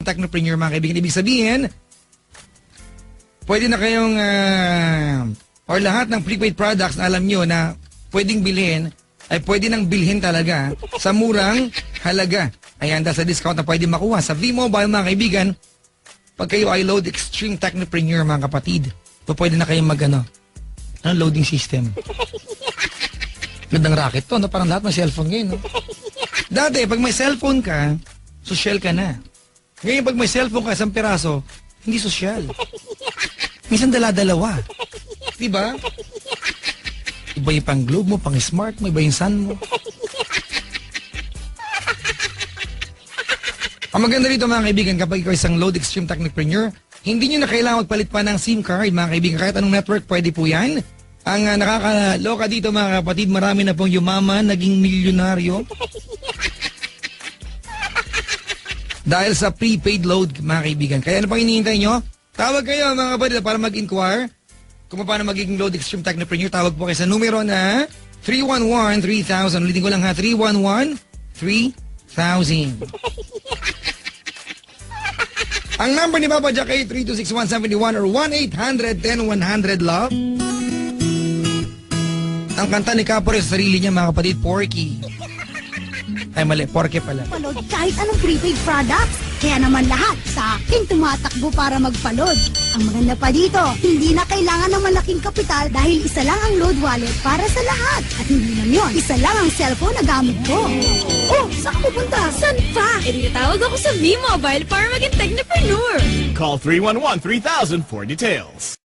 Technopreneur mga kaibigan. Ibig sabihin, pwede na kayong, or lahat ng prepaid products na alam nyo na pwedeng bilhin, ay pwede nang bilhin talaga sa murang halaga. Ayan, dahil sa discount na pwede makuha sa V-Mobile mga kaibigan, pag kayo ay load Extreme Technopreneur mga kapatid, pwede na kayong loading system. Gandang racket to, no? Parang lahat may cellphone ngayon, no? Dati, pag may cellphone ka, social ka na. Ngayon, pag may cellphone ka, isang piraso, hindi social. Minsan dala-dalawa. Diba? Iba yung pang globe mo, pang smart mo, iba yung sun mo. Ang maganda rito mga kaibigan, kapag ikaw isang load Extreme Technopreneur, hindi nyo na kailangan magpalit pa ng SIM card mga kaibigan. Kahit anong network, pwede po yan. Ang nakakaloka dito mga kapatid, marami na pong yumaman, naging milyonaryo. Dahil sa prepaid load mga kaibigan. Kaya ano pang hinihintay nyo? Tawag kayo mga kapatid para mag-inquire kung paano magiging load Extreme Technopreneur. Tawag po kayo sa numero na 311-3000. Ulitin ko lang ha, 311-3000. Ang number ni Papa Jack ay 326-171 or 1-800-10-100-LOVE. Ang kanta ni Capore sa sarili niya mga kapatid, Porky. Ay mali, Porky pala. Palod kahit anong prepaid products. Kaya naman lahat sa akin tumatakbo para magpalod. Ang maganda pa dito, hindi na kailangan ng malaking kapital dahil isa lang ang load wallet para sa lahat. At hindi lang yun, isa lang ang cellphone na gamit ko. Oh, saan ka pupunta? San pa? Tawag ako sa V-Mobile para maging Technopreneur. Call 311-3000 for details.